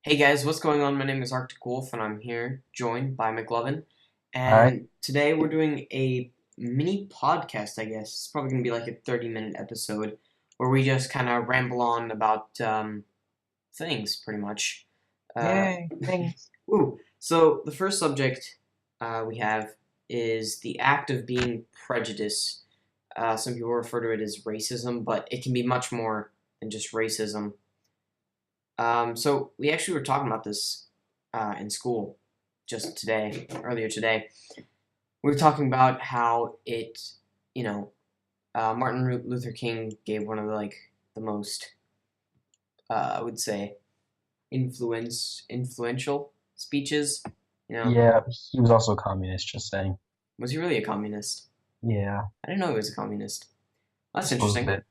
Hey guys, what's going on? My name is Arctic Wolf, and I'm here joined by McLovin. All right. And today we're doing a mini podcast, I guess. It's probably going to be like a 30-minute episode where we just kind of ramble on about things, pretty much. Uh, Yay, thanks. So the first subject we have is the act of being prejudiced. Some people refer to it as racism, but it can be much more than just racism. So we actually were talking about this in school just today, earlier today. We were talking about how Martin Luther King gave one of the most, I would say, influential speeches. Yeah, he was also a communist, just saying. Was he really a communist? Yeah, I didn't know he was a communist. That's just a little interesting. bit.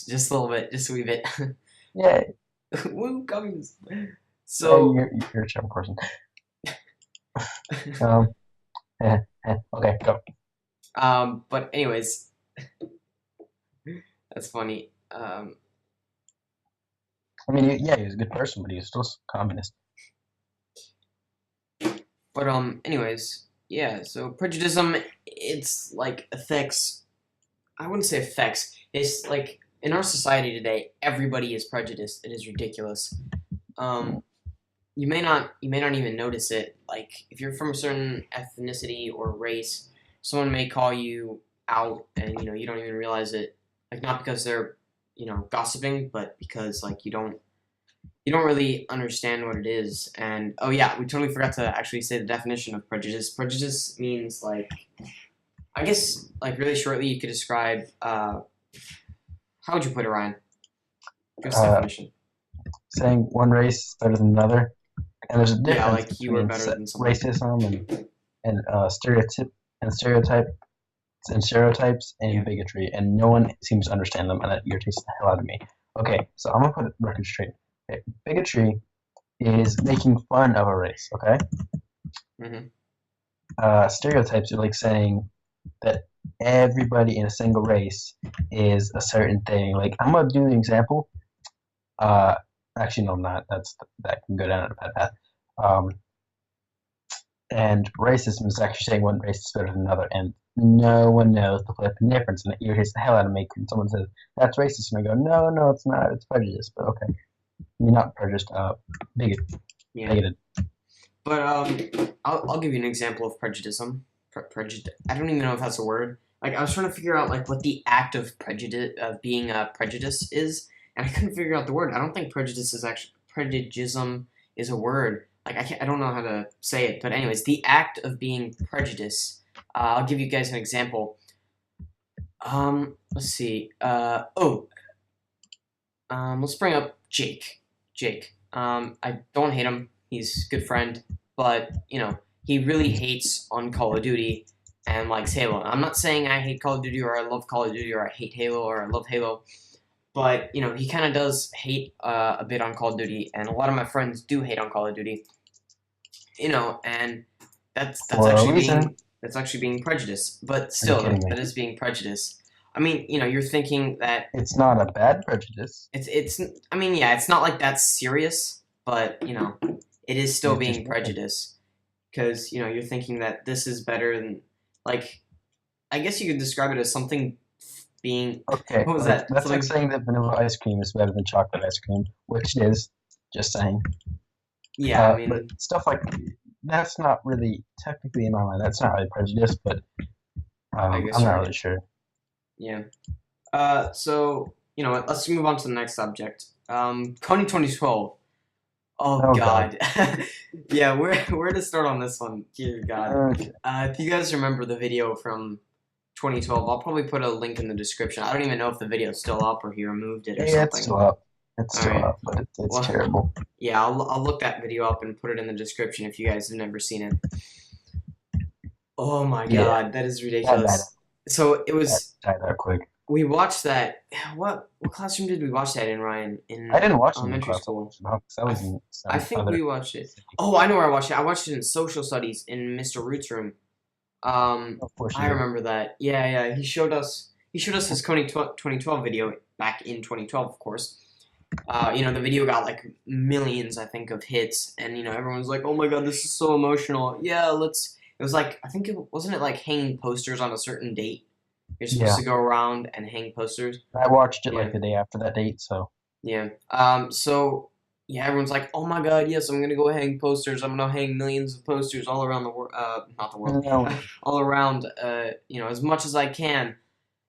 Just a little bit, just a wee bit. Yeah, Woo, communist. yeah, So, you're a terrible person. Um, okay, go. but anyways, that's funny. I mean, yeah, he was a good person, but he was still communist. But anyways, yeah. So prejudice, it's like affects. I wouldn't say affects. It's like in our society today, everybody is prejudiced. It is ridiculous. Um, you may not even notice it. Like if you're from a certain ethnicity or race, someone may call you out, and you don't even realize it. Like not because they're gossiping, but because like you don't really understand what it is. And oh yeah, we totally forgot to actually say the definition of prejudice. Prejudice means like, I guess like really shortly you could describe. How would you put it, Ryan? Give us a Uh, definition. Saying one race is better than another, and there's a Yeah, difference like you are between better than someone. racism and stereotype and stereotypes and Yeah. bigotry, and no one seems to understand them, and that irritates the hell out of me. Okay, so I'm gonna put it record straight. Okay, bigotry is making fun of a race. Okay, Mhm. stereotypes are like saying that everybody in a single race is a certain thing. Like I'm gonna do an example. Uh, Actually, no, I'm not. That can go down a bad path. Um, and racism is actually saying one race is better than another, and no one knows the flipping difference, and it irritates the hell out of me when someone says that's racist, and I go, no, no, it's not. It's prejudice. But okay, you're not prejudiced. Bigot, Yeah. bigoted. But I'll give you an example of prejudice. Prejudice. I don't even know if that's a word. Like I was trying to figure out like what the act of prejudice of being a prejudice is, and I couldn't figure out the word. I don't think prejudice is actually prejudicism is a word. Like I don't know how to say it. But anyways, the act of being prejudice. I'll give you guys an example. Let's see. Let's bring up Jake. Jake. I don't hate him. He's a good friend, but he really hates on Call of Duty and likes Halo. I'm not saying I hate Call of Duty or I love Call of Duty or I hate Halo or I love Halo, but he kind of does hate a bit on Call of Duty, and a lot of my friends do hate on Call of Duty. And that's For a actually reason. being prejudiced, but Are you still, kidding me? that is being prejudiced. I mean, you're thinking that It's not a bad prejudice. it's. I mean, yeah, it's not like that's serious, but it is still It's just being prejudice because you're thinking that this is better than like. I guess you could describe it as something being. okay. What was Like that? that's like Something. saying that vanilla ice cream is better than chocolate ice cream, which it is. Just saying. Yeah, I But mean, stuff like that's not really technically in my mind. That's not really prejudice, but I guess I'm you're not right. really sure. Yeah. So you know what? Let's move on to the next subject. Coney 2012. Oh Oh God. God. Yeah, where to start on this one? Dear God. Okay. If you guys remember the video from 2012, I'll probably put a link in the description. I don't even know if the video's still up or he removed it or Yeah, it's something. still up. It's All still right. up, but it's Well, terrible. yeah, I'll look that video up and put it in the description if you guys have never seen it. Oh my Yeah, God, that is that died. ridiculous. So it That was died that quick. we watched that. What classroom did we watch that in, Ryan? I In didn't watch it in elementary class. I school. watched it at home 'cause I I was th- in I some think other we watched it. city. Oh, I know where I watched it. I watched it in social studies in Mr. Root's room. Of course you I did. remember that. Yeah, yeah. He showed us his Coney 2012 video back in 2012, of course. The video got like millions, I think, of hits, and everyone's like, "Oh my god, this is so emotional." Yeah, let's. It was like, I think it wasn't it like hanging posters on a certain date. You're supposed Yeah, to go around and hang posters. I watched it Yeah, like the day after that date, so yeah. So yeah, everyone's like, "Oh my god, yes, I'm gonna go hang posters. I'm gonna hang millions of posters all around the world. Not the world, no. all around. As much as I can."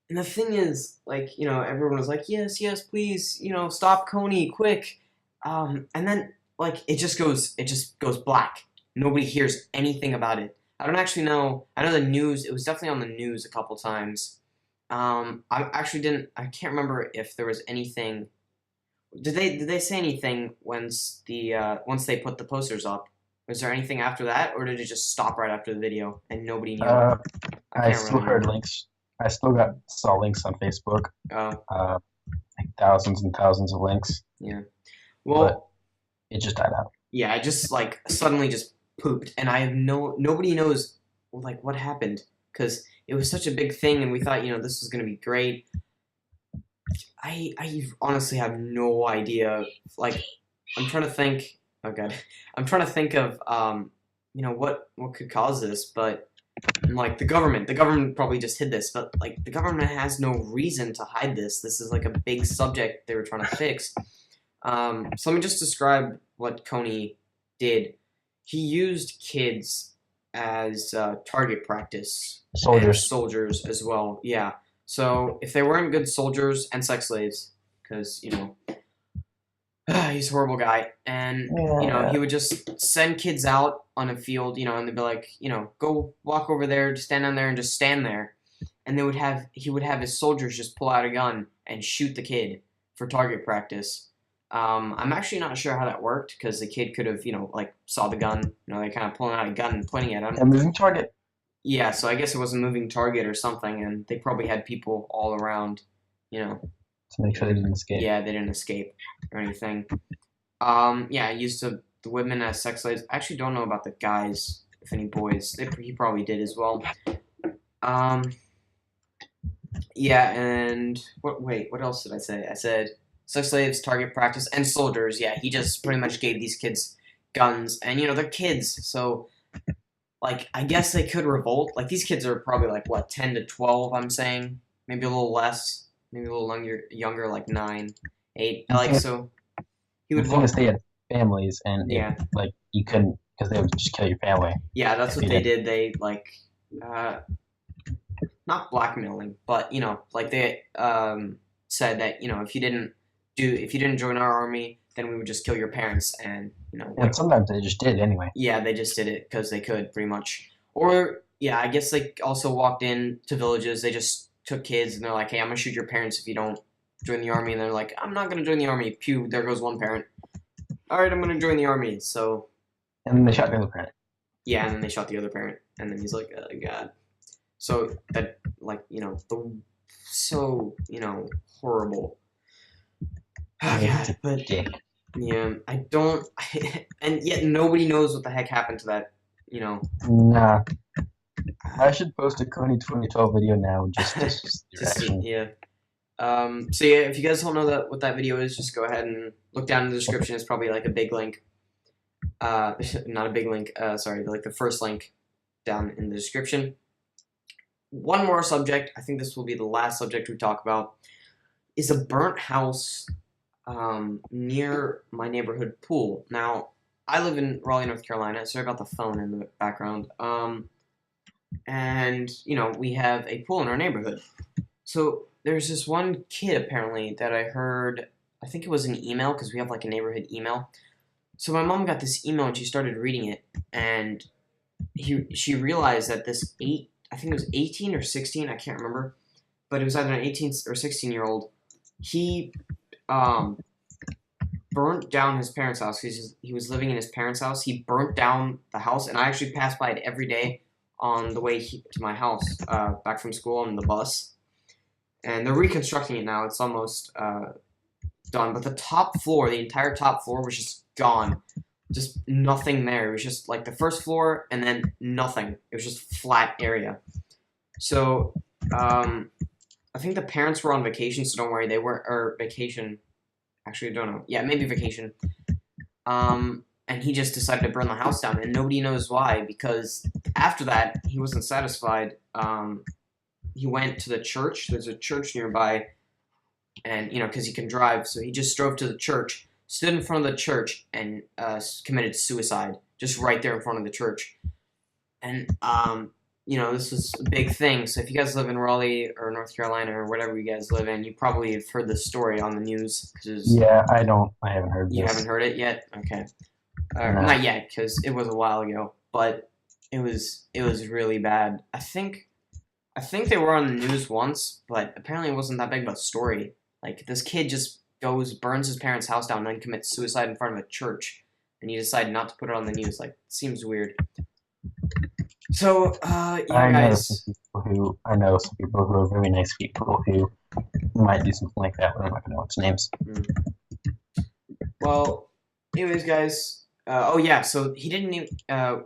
And the thing is, like, everyone was like, "Yes, yes, please, stop Coney, quick." And then, like, it just goes black. Nobody hears anything about it. I don't actually know. I know the news. It was definitely on the news a couple times. I actually didn't. I can't remember if there was anything. Did they say anything once they put the posters up? Was there anything after that, or did it just stop right after the video and nobody knew? Uh, I I can't still really heard remember. links. I still got saw links on Facebook. Oh, Uh, like thousands and thousands of links, yeah. but Well, it just died out. yeah, I just like suddenly just pooped, and I have nobody knows like what happened because it was such a big thing, and we thought this was gonna be great. I honestly have no idea. Like, I'm trying to think. Oh god, I'm trying to think of what could cause this, but like the government probably just hid this, but like the government has no reason to hide this. This is like a big subject they were trying to fix. So let me just describe what Coney did. He used kids as target practice and Soldiers. soldiers as well. Yeah. So if they weren't good soldiers and sex slaves, because he's a horrible guy, and Yeah. he would just send kids out on a field, and they'd be like, go walk over there, just stand down there, and just stand there, and he would have his soldiers just pull out a gun and shoot the kid for target practice. I'm actually not sure how that worked because the kid could have, like saw the gun, they kind of pulling out a gun and pointing at him. A moving target Yeah, so I guess it was a moving target or something, and they probably had people all around, you know. to make sure they didn't escape. Yeah, they didn't escape or anything. Yeah, I used the women as sex slaves. I actually don't know about the guys, if any boys. He probably did as well. Um, yeah, and what else did I say? I said sex slaves, target practice, and soldiers. Yeah, he just pretty much gave these kids guns, and they're kids, so like I guess they could revolt. Like these kids are probably like what 10 to 12. I'm saying maybe a little less, maybe a little younger, like 9, 8. The Like thing, so, he the would thing vote. is, they had families, and it Yeah, like you couldn't because they would just kill your family yeah, that's if what you they didn't. did. They like uh, not blackmailing, but like they said that if you didn't join our army, then we would just kill your parents, and And sometimes they just did anyway. yeah, they just did it because they could, pretty much. Or yeah, I guess they also walked in to villages. They just took kids and they're like, "Hey, I'm gonna shoot your parents if you don't join the army." And they're like, "I'm not gonna join the army." Pew, there goes one parent. All right, I'm gonna join the army. So And then they shot the other parent. yeah, and then they shot the other parent, and then he's like, "Oh God." So that like the so horrible. Oh Yeah, he's God, a but dick. yeah, I don't, and yet nobody knows what the heck happened to that. Nah, I Uh, should post a Coney 2012 video now just to see the just to, reaction. yeah. So yeah, if you guys don't know what that video is, just go ahead and look down in the description. It's probably like a big link. Not a big link. Sorry, like the first link down in the description. One more subject. I think this will be the last subject we talk about. Is a burnt house near my neighborhood pool. Now, I live in Raleigh, North Carolina. Sorry about the phone in the background. And we have a pool in our neighborhood. So there's this one kid apparently that I heard. I think it was an email because we have like a neighborhood email. So my mom got this email and she started reading it, and she realized that this I think it was 18 or 16, I can't remember, but it was either an 18 or 16-year-old. He um, burnt down his parents' house because he was living in his parents' house. He burnt down the house, and I actually passed by it every day on the way to my house back from school on the bus. And they're reconstructing it now. It's almost done, but the top floor, the entire top floor, was just gone. Just nothing there. It was just like the first floor, and then nothing. It was just flat area. So I think the parents were on vacation, so don't worry. They weren't or vacation. Actually, I don't know. Yeah, maybe vacation. And he just decided to burn the house down, and nobody knows why, because after that, he wasn't satisfied. He went to the church. There's a church nearby, and, because he can drive, so he just drove to the church, stood in front of the church, and committed suicide, just right there in front of the church. And, this was a big thing, so if you guys live in Raleigh or North Carolina or whatever you guys live in, you probably have heard this story on the news. Yeah, I haven't heard this. You haven't heard it yet? Okay. No. Not yet, because it was a while ago, but it was really bad. I think they were on the news once, but apparently it wasn't that big of a story. Like, this kid just burns his parents' house down, and then commits suicide in front of a church, and you decide not to put it on the news. Like, it seems weird. So, yeah, guys. I know some people who are very nice people who might do something like that, but I'm not going to mention names. Well, anyways, guys. Oh yeah, so he didn't even.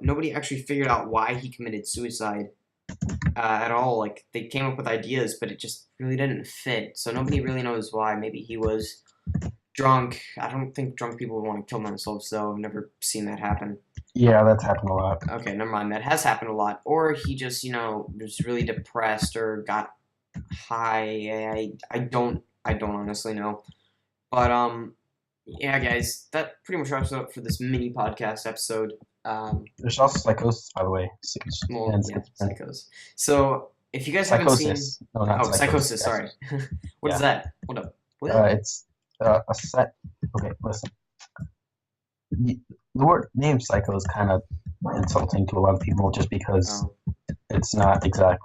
Nobody actually figured out why he committed suicide at all. Like, they came up with ideas, but it just really didn't fit. So nobody really knows why. Maybe he was drunk. I don't think drunk people would want to kill themselves, though. I've never seen that happen. Yeah, that's happened a lot. Okay, never mind. That has happened a lot. Or he just, was really depressed or got high. I don't honestly know. But yeah, guys, that pretty much wraps it up for this mini podcast episode. There's also psychosis, by the way. Well, yeah, psychosis. So if you guys haven't seen, psychosis. Sorry, what is that? Hold up. It's a set. Okay, listen. The word name psycho is kind of insulting to a lot of people just because it's not exact.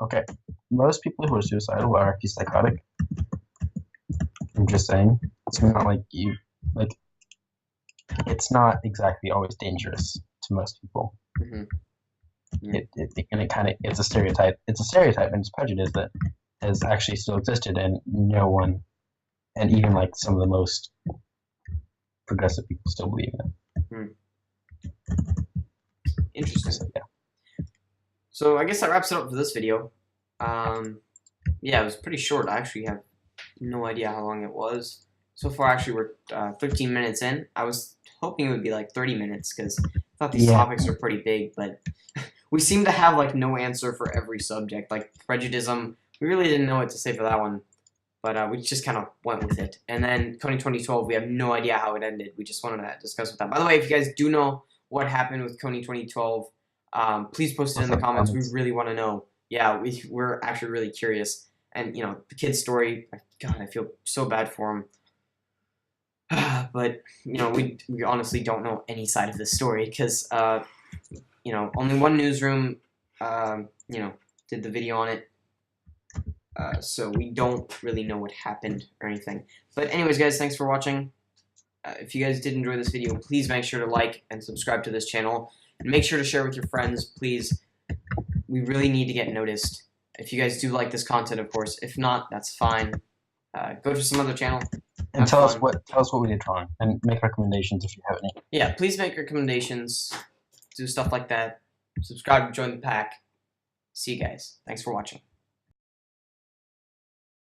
Okay, most people who are suicidal are actually psychotic. I'm just saying. It's not like it's not exactly always dangerous to most people. Mm-hmm. Yeah. It's a stereotype. It's a stereotype and it's prejudice that has actually still existed, and no one, and even like some of the most progressive people still believe in it. Interesting. So, yeah. So I guess that wraps it up for this video. Yeah, it was pretty short. I actually have no idea how long it was. So far, actually, we're 13 minutes in. I was hoping it would be like 30 minutes because I thought these topics were pretty big, but we seem to have like no answer for every subject. Like prejudice, we really didn't know what to say for that one, but we just kind of went with it. And then Coney 2012, we have no idea how it ended. We just wanted to discuss with that. By the way, if you guys do know what happened with Coney 2012, please post it in the comments. We really want to know. Yeah, we're actually really curious. And, the kid's story, God, I feel so bad for him. But, we honestly don't know any side of this story because, only one newsroom, did the video on it. So we don't really know what happened or anything. But anyways, guys, thanks for watching. If you guys did enjoy this video, please make sure to like and subscribe to this channel. And make sure to share with your friends, please. We really need to get noticed. If you guys do like this content, of course. If not, that's fine. Go to some other channel. And tell us what we did wrong, and make recommendations if you have any. Yeah, please make recommendations. Do stuff like that. Subscribe, join the pack. See you guys. Thanks for watching.